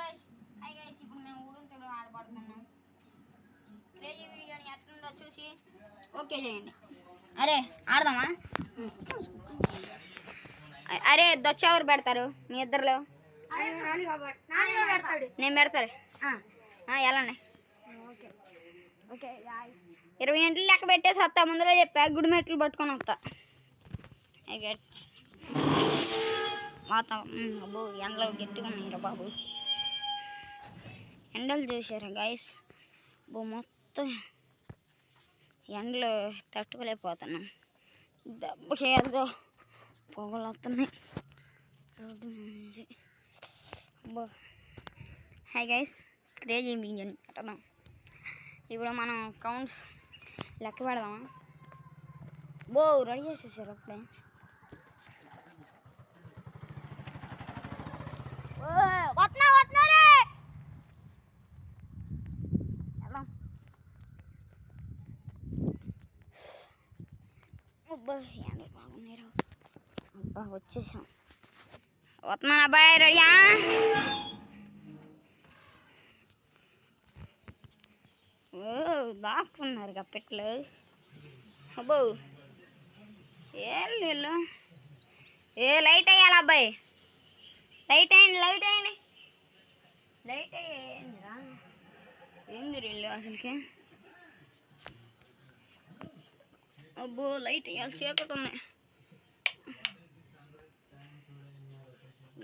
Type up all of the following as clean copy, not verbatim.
Guys ఇప్పుడు మేము ఉడుంతుడు ఆడబడుతున్నాం. Crazy వీడియోని ఎట్లుందో చూసి ఓకే చేయండి. అరే ఆడదామా? అరే దొచ్చ ఎవరు పెడతారు మీ ఇద్దరులో? నేను పెడతారు. ఎలా ఉన్నాయి? 20 గంటలు లెక్క పెట్టేసి వస్తా. ముందర చెప్పా గుడి మెట్లు పట్టుకొని వస్తా. వాతావరణం అబ్బో ఎండలు గట్టిగా ఉన్నాయి బాబు. ఎండలు చూసారా గైస్? మొత్తం ఎండలు తట్టుకోలేకపోతున్నాం. దెబ్బకి ఏదో పొగలు వస్తున్నాయి రోడ్డు నుంచి. హాయ్ గైస్, క్రేజీ బిర్యానీ పెట్టదాం. ఇప్పుడు మనం కౌంట్స్ లెక్క పెడదామా? రెడీ చేసేసారు అప్పుడే. అబ్బా ఎండలు బాగున్నాయి. అబ్బా వచ్చేసాం. వస్తున్నా అబ్బాయి, రెడీయా? దాక్కున్నారు కప్పెట్లు. అబ్బో ఏళ్ళు లైట్ వేయాలి అబ్బాయి. లైట్ వేయండి. ఏంది వీళ్ళు అసలుకి? అబ్బో లైట్ వేయాలి, చీకటి ఉన్నాయి.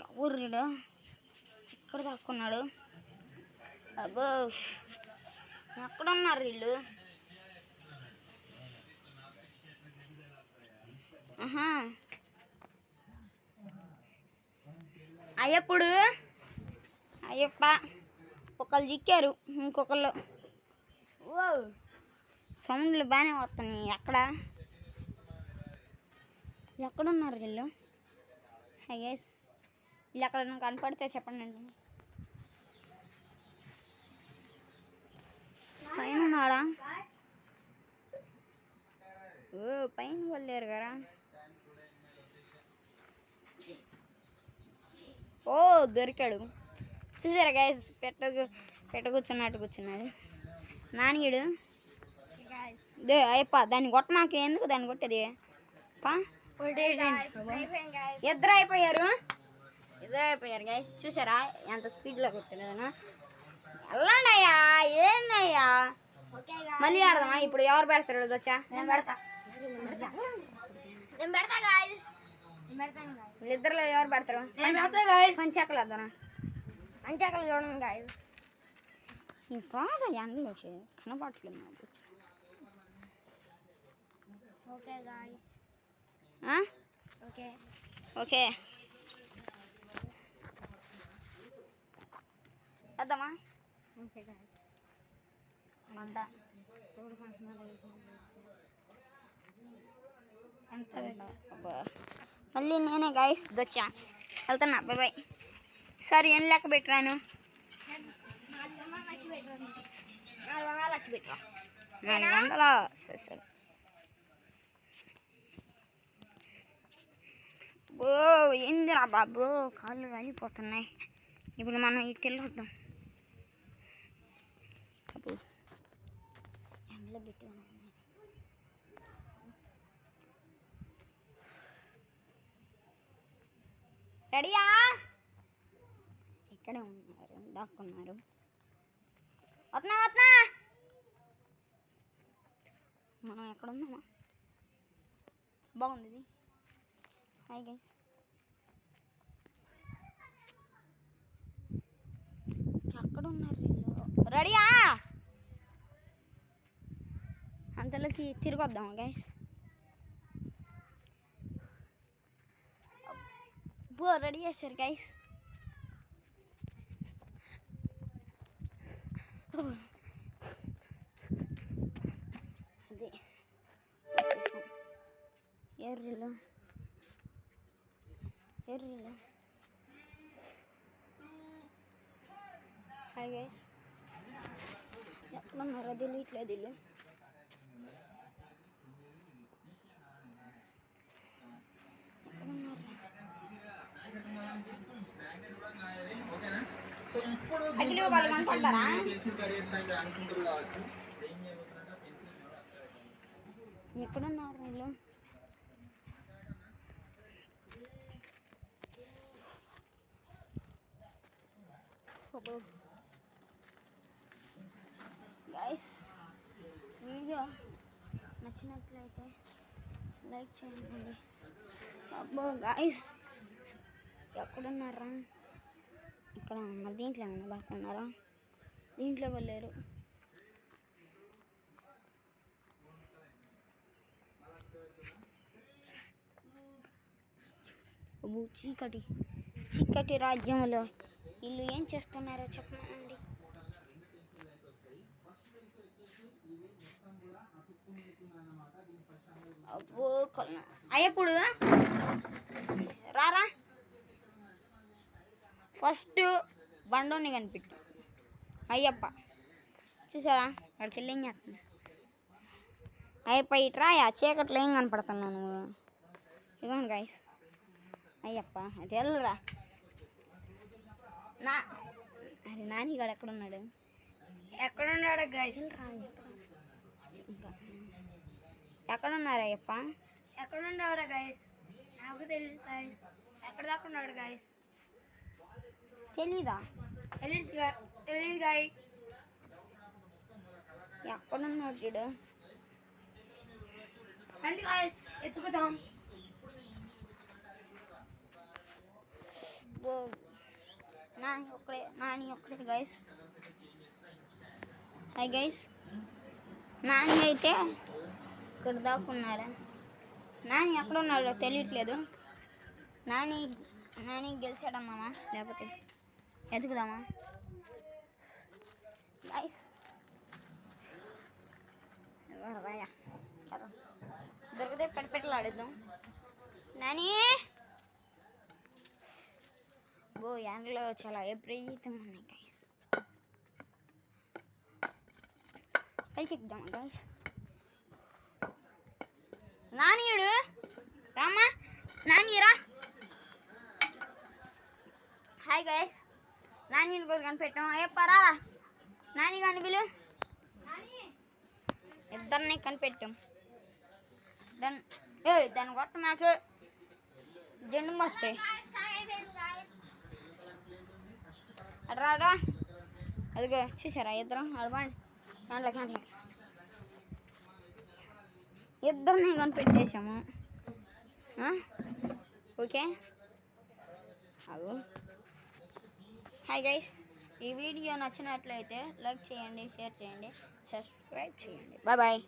ఎవరు ఇక్కడ దాక్కున్నాడు? అబ్బో ఎక్కడున్నారు వీళ్ళు? అయ్యప్ప ఒకళ్ళు చిక్కారు, ఇంకొకళ్ళు సౌండ్లు బాగానే వస్తున్నాయి. ఎక్కడున్నారు వీళ్ళు? హై గైస్, వీళ్ళు ఎక్కడ కనపడితే చెప్పండి. పైన ఉన్నాడా? పైన వెళ్ళారు కదా. దొరికాడు. చూసారా గైస్? పెట్ట కూర్చున్నాడు నానియుడు. అయ్యప్ప దాన్ని కొట్ట, నాకు ఎందుకు దాన్ని కొట్టేది? ఇద్దరు అయిపోయారు గైస్. చూసారా ఎంత స్పీడ్లో కొట్టాను? వెళ్ళండి అయ్యా, ఏందయ్యా? మళ్ళీ ఆడదామా? ఇప్పుడు ఎవరు పెడతారు? వచ్చా నేను పెడతా. ఇద్దరులో ఎవరు పెడతారు? పంచాకలు వద్దాను. పంచాకలు చూడండి గాయస్. బాగా ఎండలు కనపడట్లేదు నాకు. ఓకే వద్దామా? మళ్ళీ నేనే గాయస్ దొచ్చా. వెళ్తున్నా, బాయ్. సరే ఏం లెక్క పెట్టరాను? 400 లెక్క పెట్టరా? 400. సరే. ఏందిరా బాబు, కాళ్ళు కాలిపోతున్నాయి. ఇప్పుడు మనం ఇటు వెళ్ళొద్దాం. అబ్బో ఎండలో గట్టిగా ఉన్నాయి. రెడీయా? ఇక్కడే ఉన్నారు, దాక్కున్నారు. వస్తున్నా. మనం ఎక్కడ ఉన్నామా? బాగుంది ఇది. హాయ్ గైస్, ఎక్కడ ఉన్నారు వీళ్ళు? రెడీయా? అంతలోకి తిరిగి వద్దామా గైస్? రెడీ చేశారు గైస్. అదే ఎర్రిలో హాయ్ గైస్, ఎక్కడున్నారో తెలియట్లేదు వీళ్ళు. ఎక్కడున్నారు? అఖిల్ వాళ్ళు కనుకుంటారా? ఎక్కడున్నారు వీళ్ళు? గైస్ వీడియో నచ్చినట్లయితే లైక్ చేయండి. అబ్బో గైస్ ఎక్కడున్నారా? ఇక్కడ దీంట్లో ఏమన్నా దాక్కున్నారా? దీంట్లో వెళ్ళారు. చీకటి చీకటి రాజ్యంలో వీళ్ళు ఏం చేస్తున్నారో చెప్పండి. అబ్బో అయ్యప్పుడు రారా ఫస్ట్ బండోని కనిపెట్టు. అయ్యప్ప చూసావా అక్కడికి వెళ్ళి ఏం చేస్తున్నా? అయ్యప్ప ఇట్రాయా చీకట్లో ఏం కనపడుతున్నావు నువ్వు? ఇదిగోండి గైస్ అయ్యప్ప అది వెళ్ళరా. అరే నానిగాడు ఎక్కడున్నాడు? ఎక్కడున్నాడు గైస్? ఇంకా ఎక్కడున్నారు అయ్యప్ప? ఎక్కడున్నాడు గైస్? నాకు తెలియదు గైస్. ఎక్కడ దాకా ఉన్నాడు గైస్? తెలీదా? తెలియదు గాయ్. ఎక్కడున్నాడు చూడు. రండి గైస్ ఎత్తుకుదాం. నాని ఒక్కడే గైస్. హాయ్ గైస్ నాని అయితే ఇక్కడ దాక్కున్నాడా? నాని ఎక్కడున్నాడో తెలియట్లేదు. నాని గెలిచాడమ్మామా లేకపోతే ఎదుగుదామా గైస్? రాయా దొరికితే పెట్టుపెట్టలు ఆడిద్దాం. నాని ఓ ఎండలో చాలా విపరీతంగా ఉన్నాయి గైస్. పైకి ఎక్కుదామా గైస్? నానియుడు రామ్మా నానిరా. హాయ్ గైస్ నాని కోసం కనిపెట్టాం. అయ్యప్ప రారా నాని కానీ బిలు ఇద్దరిని కనిపెట్టాం. దాని కొత్త మాకు జెండు మోస్తాయి. రాడా అదిగో చూసారా ఇద్దరం అడవండి గంటలకి ఇద్దరిని కనిపెట్టేసాము. ఓకే అవు హాయ్ గైస్ ఈ వీడియో నచ్చినట్లయితే లైక్ చేయండి, షేర్ చేయండి, సబ్స్క్రైబ్ చేయండి. Bye bye.